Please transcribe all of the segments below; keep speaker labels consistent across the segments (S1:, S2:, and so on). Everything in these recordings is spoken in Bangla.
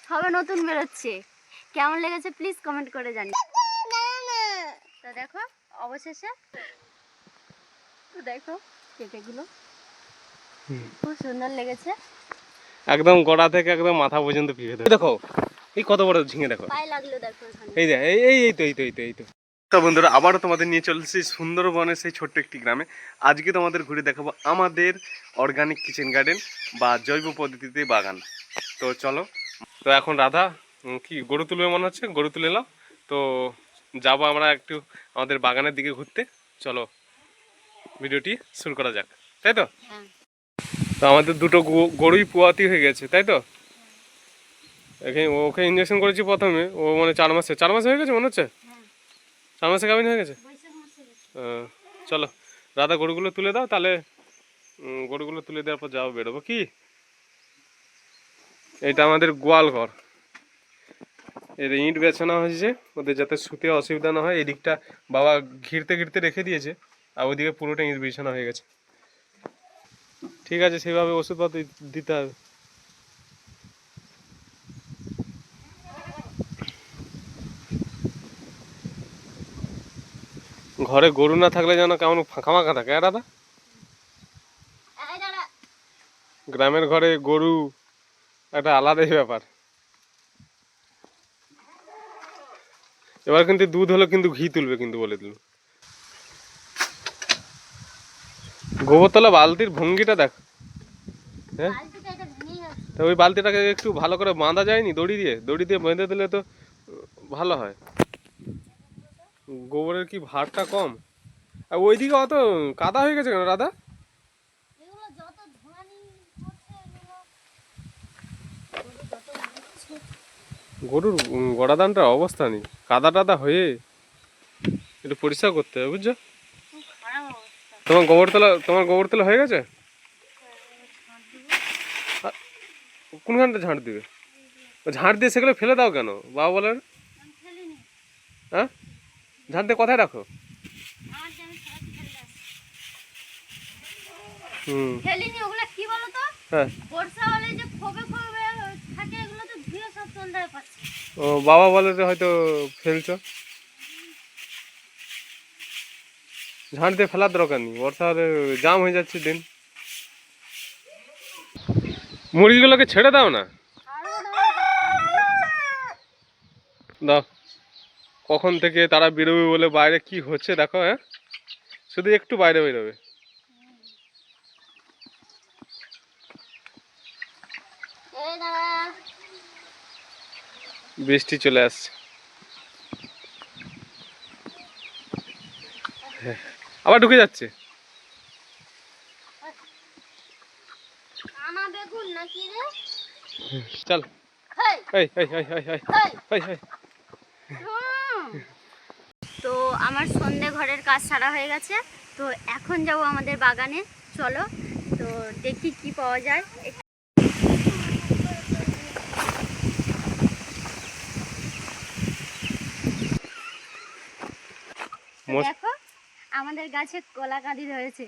S1: সবে নতুন বেরোচ্ছে। কেমন লেগেছে প্লিজ কমেন্ট করে জানি। তো দেখো অবশেষে তো দেখো পেঁপেগুলো খুব সুন্দর লেগেছে।
S2: একদম গোড়া থেকে একদম মাথা পর্যন্ত পেঁপে দেখো। এই কত বড় ঝিঙে দেখো।
S1: পায়ে লাগলো দেখো এখানে।
S2: এই দেখ এই তো। তো বন্ধুরা আবারও তোমাদের নিয়ে চলেছি সুন্দরবনের সেই ছোট্ট একটি গ্রামে। আজকে তোমাদের ঘুরে দেখাবো আমাদের অর্গানিক কিচেন গার্ডেন বা জৈব পদ্ধতিতে বাগান। তো চলো। তো এখন রাধা কি গরু তুলবে মনে হচ্ছে, গরু তুলে এলাম। তো যাবো আমরা একটু আমাদের বাগানের দিকে ঘুরতে। চলো ভিডিওটি শুরু করা যাক, তাই তো? তো আমাদের দুটো গরুই পোয়াতি হয়ে গেছে, তাই তো? এখানে ওকে ইঞ্জেকশন করেছি প্রথমে, ও মানে 4 মাস হয়ে গেছে মনে হচ্ছে। 4 মাসে গাভিন হয়ে গেছে। চলো রাধা গরুগুলো তুলে দাও, তাহলে গরুগুলো তুলে দেওয়ার পর যাবো, বেরোবো কি। এটা আমাদের গোয়াল ঘর। এর ইট বেছানো হয়েছে ওদের যাতে শুতে অসুবিধা না হয়। এদিকটা বাবা ঘিরতে ঘিরতে রেখে দিয়েছে, আর ওইদিকে পুরোটা ইট বিছানো হয়ে গেছে। ঠিক আছে, সেইভাবে ওষুধপত্র দিতে হবে। ঘরে গরু না থাকলে যেন কেমন ফাঁকা ফাঁকা থাকে। দাদা গ্রামের ঘরে গরু একটা আলাদাই ব্যাপার। এবার কিন্তু দুধ হলো কিন্তু ঘি তুলবে কিন্তু, বলে দিল। গোবরতলা বালতির ভঙ্গিটা দেখ। হ্যাঁ, তা ওই বালতিটাকে একটু ভালো করে বাঁধা যায়নি দড়ি দিয়ে বেঁধে দিলে তো ভালো হয়। গোবরের কি ভারটা কম। আর ওইদিকে অত কাদা হয়ে গেছে কেন রাধা? গরুর গড়াদানটার অবস্থা নেই, কাদা টাদা হয়ে একটু পরিষ্কার করতে হবে, বুঝছো? তোমার গোবরতলা হয়ে গেছে? কোনখানটা ঝাঁট দিবে? ঝাঁট দিয়ে সেগুলো ফেলে দাও কেন বাবা বলেন? হ্যাঁ, ঝাঁট দিয়ে কোথায় রাখো?
S1: ফেলিনি, ওগুলা কি বলো তো?
S2: হ্যাঁ,
S1: বর্ষা হলে যে খোবে খোবে থাকে, এগুলো তো ধুয়ে সব সন্ধ্যায় পাচ্ছে।
S2: ও বাবা বলে যে হয়তো ফেলছো। ঝাঁট দিয়ে ফেলার দরকার নেই, বর্ষা হলে জাম হয়ে যাচ্ছে দিন। মুরগিগুলোকে ছেড়ে দাও না। দাও, কখন থেকে তারা বেরোবে বলে বাইরে কি হচ্ছে দেখো। হ্যাঁ, শুধু একটু বাইরে বেরোবে। বৃষ্টি চলে আসছে। আবার ঢুকে যাচ্ছে। চল।
S1: তো আমার সন্ধে ঘরের কাজ সারা হয়ে গেছে। তো এখন যাব আমাদের বাগানে। চলো তো দেখি কি পাওয়া যায়। দেখো আমাদের গাছে কলা কাঁদি ধরেছে।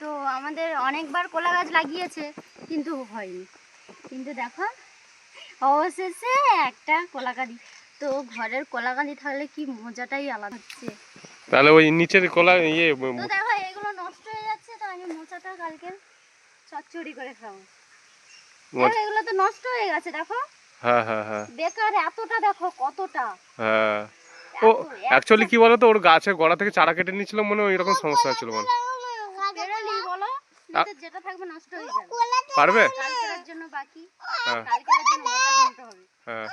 S1: তো আমাদের অনেকবার কলা গাছ লাগিয়েছে কিন্তু হয়নি। কিন্তু দেখো অবশেষে একটা কলা কাঁদি। তো ঘরের কলা কাঁদি থাকলে কি মজাটাই আলাদা হচ্ছে।
S2: তাহলে ওই নিচের কলা
S1: তো দেখো এগুলো নষ্ট হয়ে যাচ্ছে, তো আমি মোচাটা কালকে চচ্চড়ি করে খাবো। এগুলো তো নষ্ট হয়ে গেছে দেখো।
S2: হ্যাঁ,
S1: বেকার এতটা দেখো কতটা।
S2: হ্যাঁ। ও অ্যাকচুয়ালি কি বলতো, ওর গাছের গোড়া থেকে চারা কেটে নিয়েছিল মনে হয়, এরকম সমস্যা হচ্ছিল মনে।
S1: যেটা থাকবে নষ্ট হয়ে যাবে।
S2: পারবে
S1: কালকের জন্য বাকি।
S2: হ্যাঁ,
S1: কালকের জন্য মোচা কিনতে হবে।
S2: হ্যাঁ।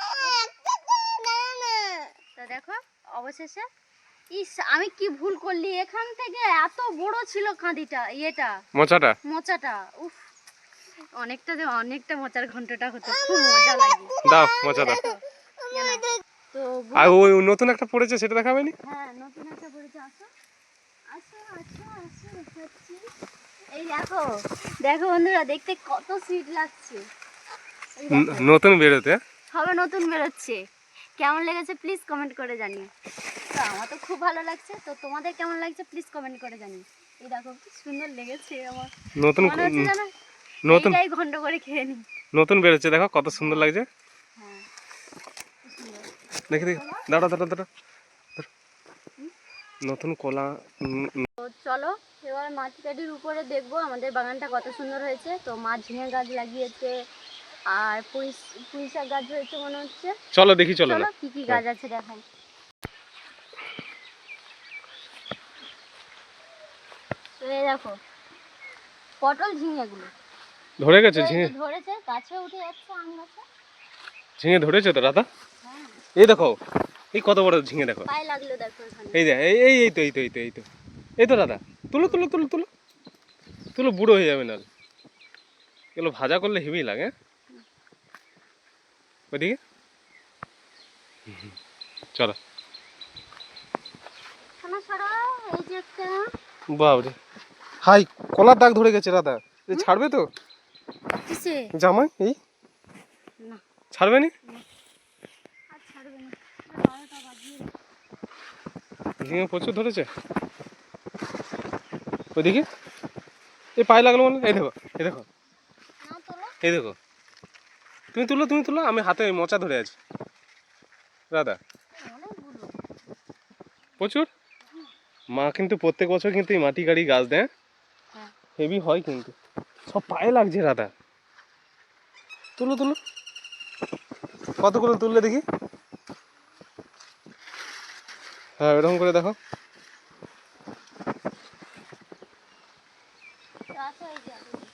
S1: তো দেখো অবশেষে আমি কি ভুল করলি, এখান থেকে এত বড় ছিল কাঁদিটা, মোচাটা উফ, অনেকটা মোচার ঘন্টটা হতো, খুব মজা লাগে।
S2: দাও মোচা দাও।
S1: তো
S2: আর ওই নতুন একটা পড়েছে সেটা দেখাবে নি?
S1: হ্যাঁ, নতুন একটা পড়েছে। আসো এই দেখো বন্ধুরা, দেখতে কত সুইট লাগছে।
S2: নতুন বেরোতে
S1: সবে নতুন বেরোচ্ছে। কেমন লেগেছে প্লিজ কমেন্ট করে জানিও। তো আমার তো খুব ভালো লাগছে, তো তোমাদের কেমন লাগছে প্লিজ কমেন্ট করে জানিও। এই দেখো কি সুন্দর লেগেছে আমার। মনে হচ্ছে জানো নতুন ঘন্ট করে খেয়ে নি।
S2: নতুন বেরোচ্ছে দেখো কত সুন্দর লাগছে।
S1: হ্যাঁ,
S2: দেখি দেখি, দাঁড়া দাঁড়া দাঁড়া, নতুন কলা।
S1: তো চলো এবার মাটিকাঠির উপরে দেখবো আমাদের বাগানটা কত সুন্দর হয়েছে। তো মা ঝিঙে গাছ লাগিয়েছে আর পুঁই শাক গাছ হয়েছে মনে হচ্ছে।
S2: চলো দেখি, চলো
S1: চলো
S2: না।
S1: কি কি গাছ আছে দেখাই। তো এই দেখো পটল ঝিঙেগুলো
S2: ধরে গেছে
S1: এই যে
S2: ঝিঙে?
S1: ধরেছে, গাছে উঠে যাচ্ছে আম গাছে।
S2: ঝিঙে ধরেছে তো রাধা?
S1: হ্যাঁ
S2: এই দেখো, এই কত বড় ঝিঙে দেখো।
S1: পায়ে লাগলো দেখো এখানে।
S2: এই দেখ, এই এই এই তো এই তো এই তো এই তো এই তো রাধা, তুলো তুলো তুলো তুলো তুলো, বুড়ো হয়ে যাবে না। এগুলো ভাজা করলে হেভি লাগে। ওইদিকে চলো।
S1: শোনো সরো, এই যে একটা
S2: বাবরে, হাই, কলার দাগ ধরে গেছে রাধা। এ ছাড়বে তো
S1: কিসে?
S2: জামাই? এই
S1: না
S2: ছাড়বে নি?
S1: আর ছাড়বে না, 12টা বাজিয়ে।
S2: ঝিঙে প্রচুর ধরেছে। ওইদিকে এই পায়ে লাগলো মানে, এই দেখো, এই দেখো,
S1: না তোলো
S2: এই দেখো। তুমি তুলো, তুমি তুলো, আমি হাতে মোচা ধরে আছি রাধা।
S1: অনেকগুলো।
S2: প্রচুর। মা কিন্তু প্রত্যেক বছর কিন্তু এই মাটি গাড়ি গাছ দেয়,
S1: হ্যাঁ
S2: হেভি হয় কিন্তু। সব পায়ে লাগছে রাধা। তুলো তুলো, কতগুলো তুললে দেখি। হ্যাঁ এরকম করে দেখো।
S1: আসো এই যে এতগুলো।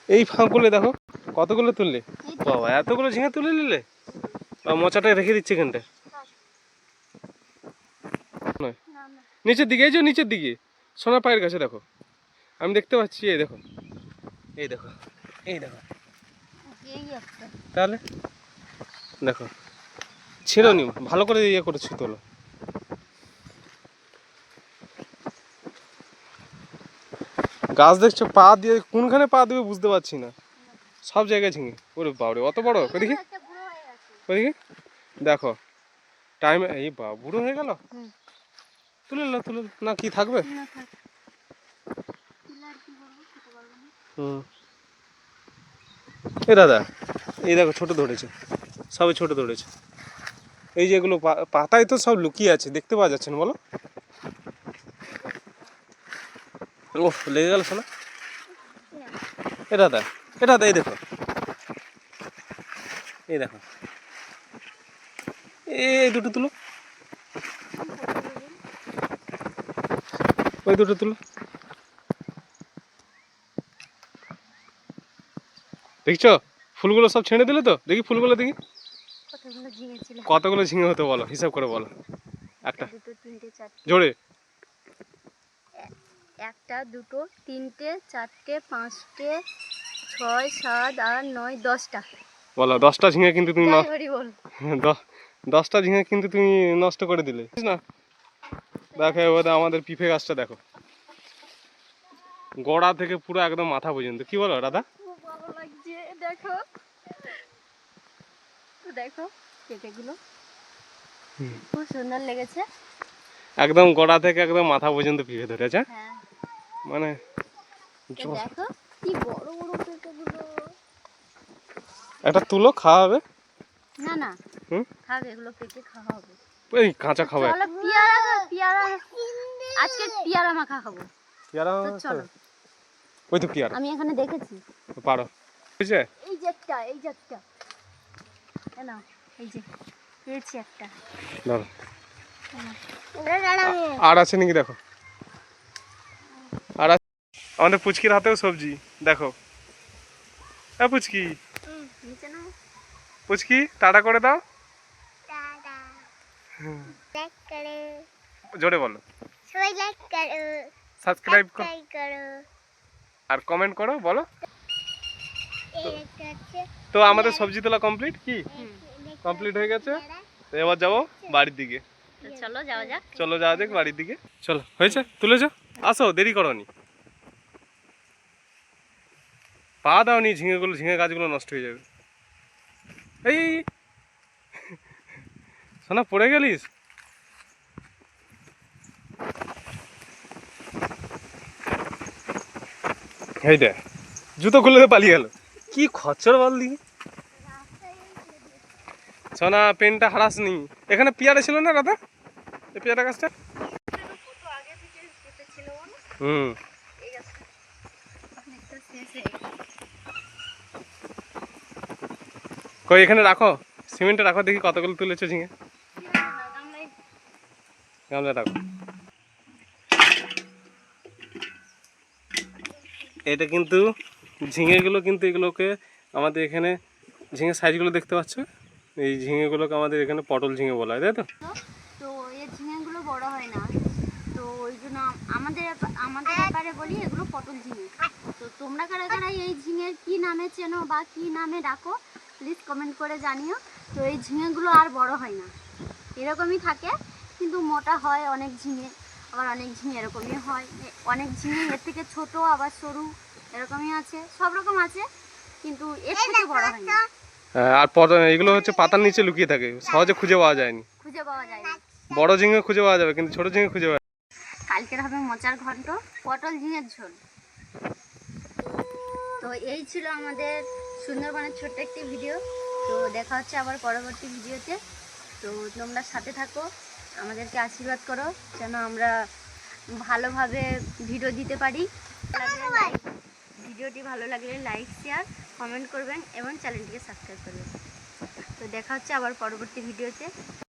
S2: এই ফাঁক করলে দেখো কতগুলো তুললে।
S1: এই তো।
S2: বাবা এতগুলো ঝিঙে তুলে নিলে। বা মোচাটা রেখে দিচ্ছে এখানটা।
S1: না না
S2: নিচের দিকে, এই যে নিচের দিকে সোনা পায়ের কাছে দেখো, আমি দেখতে পাচ্ছি। এই দেখো, এই দেখো, এই দেখো।
S1: এই একটা।
S2: তাহলে দেখো, ছিঁড়ো নি, ভালো করে ইয়ে করেছি, তোলো। গাছ দেখছো, পা দিয়ে কোনখানে পা দেবে বুঝতে পারছি না, সব জায়গায় ঝিঙে। ওরে বাবরে, অত বড়। ওইদিকে,
S1: একটা বুড়ো হয়ে গেছে।
S2: ওইদিকে দেখো, টাইম। এই বা বুড়ো হয়ে গেল।
S1: হুম।
S2: তুলে না, তুলে না, কি থাকবে?
S1: না থাক। তুলে আর কি করবো, খেতে পারবো না।
S2: হুম। এই দাদা, এই দেখো ছোট ধরেছে, সবে ছোট ধরেছে। এই যেগুলো পাতায় তো সব লুকিয়ে আছে, দেখতে পাওয়া যাচ্ছে না বলো। ও লেগে গেল শোনা। এ দাদা, এ দাদা, এই দেখো, এই দেখো, এই দুটো তুলো, ওই দুটো তুলো। দেখছো ফুলগুলো সব ছেড়ে দিলে তো, দেখি ফুলগুলো দেখি।
S1: কতগুলো ঝিঙে ছিল?
S2: কতগুলো ঝিঙে হতে বলো, হিসাব করে বলো। একটা,
S1: দুটো তিনটে চারটে।
S2: জোরে।
S1: একটা দুটো তিনটে চারটে পাঁচটে 6 7 8 9 10টা।
S2: বলো 10টা ঝিঙে কিন্তু তুমি
S1: যাই হরি বল।
S2: 10টা ঝিঙে কিন্তু তুমি নষ্ট করে দিলে না। দেখো এবার আমাদের পিঁপে গাছটা দেখো, গোড়া থেকে পুরো একদম মাথা পর্যন্ত। কি বলো রাধা?
S1: খুব ভালো লাগছে দেখো। তো দেখো পেঁপেগুলো খুব সুন্দর লেগেছে।
S2: একদম গোড়া থেকে একদম মাথা পর্যন্ত পিঁপে ধরেছে।
S1: হ্যাঁ
S2: মানে
S1: তো দেখো কি বড় বড় পেঁপেগুলো।
S2: একটা তুলো, খাওয়া হবে।
S1: না না
S2: হুম,
S1: খাবে, এগুলো পেঁপে খাওয়া হবে।
S2: এই কাঁচা খাবে।
S1: চলো পেয়ারা পেয়ারা আজকে পেয়ারা মাখা খাবো।
S2: পেয়ারা
S1: তো চলো।
S2: ওই তো পেয়ারা,
S1: আমি এখানে দেখেছি।
S2: পারো বুঝছে।
S1: এই যে একটা, এই যে একটা, না এই যে পেয়েছি একটা।
S2: ধরো, আর আছে নাকি দেখো। আর আমাদের পুচকির হাতেও সবজি দেখো। হ্যাঁ পুচকি,
S1: নিচে নাও।
S2: পুচকি টাটা করে দাও।
S1: লাইক করো,
S2: জোরে বলো।
S1: সবাই লাইক করো,
S2: সাবস্ক্রাইব করো
S1: করো।
S2: আর কমেন্ট করো, বলো।
S1: এই একটা আছে।
S2: তো আমাদের সবজি তোলা কমপ্লিট, কি কমপ্লিট হয়ে গেছে। তো এবার যাবো বাড়ির দিকে।
S1: তো চলো যাওয়া যাক।
S2: চলো যাওয়া যাক বাড়ির দিকে। চলো, হয়েছে, তুলে যাও। আসো, দেরি করনি। পা দাওনি, ঝিঙে গাছগুলো নষ্ট হয়ে যাবে। এই সোনা, পড়ে গেলিস। এই দে, জুতো খুলে পালিয়ে গেল। কি খচ্চর বল দিকে। সোনা পেনটা হারাসনি। এখানে পেয়ারা ছিল না দাদা, এই পেয়ারা গাছটা?
S1: কত আগে থেকে কেটেছিল বলো?
S2: হুম।
S1: এই গাছটা অনেকটা শেষে।
S2: কই এখানে রাখো, সিমেন্টে রাখো, দেখি কতগুলো তুলেছো ঝিঙে।
S1: গামলায়
S2: গামলা রাখো। এটা কিন্তু ঝিঙেগুলো, কিন্তু এগুলোকে আমাদের এখানে ঝিঙে সাইজগুলো দেখতে পাচ্ছ, এই ঝিঙেগুলোকে আমাদের এখানে পটল ঝিঙে বলা হয়, তাই তো?
S1: তো এই ঝিঙেগুলো বড় হয় না, তো ওই জন্য আমাদের আমাদের ব্যাপারে বলি এগুলো পটল ঝিঙে। তো তোমরা কারা কারা এই ঝিঙের কি নামে চেনো বা কি নামে ডাকো প্লিজ কমেন্ট করে জানিও। তো এই ঝিঙেগুলো আর বড় হয় না, এরকমই থাকে, কিন্তু মোটা হয় অনেক ঝিঙে, আবার অনেক ঝিঙে এরকমই হয়, অনেক ঝিঙে এর থেকে ছোট আবার সরু এরকমই আছে, সব রকম আছে, কিন্তু এর থেকে বড় হয় না।
S2: হ্যাঁ, আর এগুলো হচ্ছে পাতার নিচে লুকিয়ে থাকে, সহজে খুঁজে পাওয়া যায়নি।
S1: খুঁজে পাওয়া যায় না।
S2: বড় ঝিঙে খুঁজে পাওয়া যাবে, কিন্তু ছোট ঝিঙে খুঁজে পাওয়া যাবে না।
S1: কালকের হবে মোচার ঘন্ট, পটল ঝিঙের ঝোল। তো এই ছিল আমাদের সুন্দরবনের ছোট্ট একটি ভিডিও। তো দেখা হচ্ছে আবার পরবর্তী ভিডিওতে। তো তোমরা সাথে থাকো, আমাদেরকে আশীর্বাদ করো যেন আমরা ভালোভাবে ভিডিও দিতে পারি। ভিডিওটি ভালো লাগলে লাইক শেয়ার কমেন্ট করবেন এবং চ্যানেলটিকে সাবস্ক্রাইব করবেন। তো দেখা হচ্ছে আবার পরবর্তী ভিডিওতে।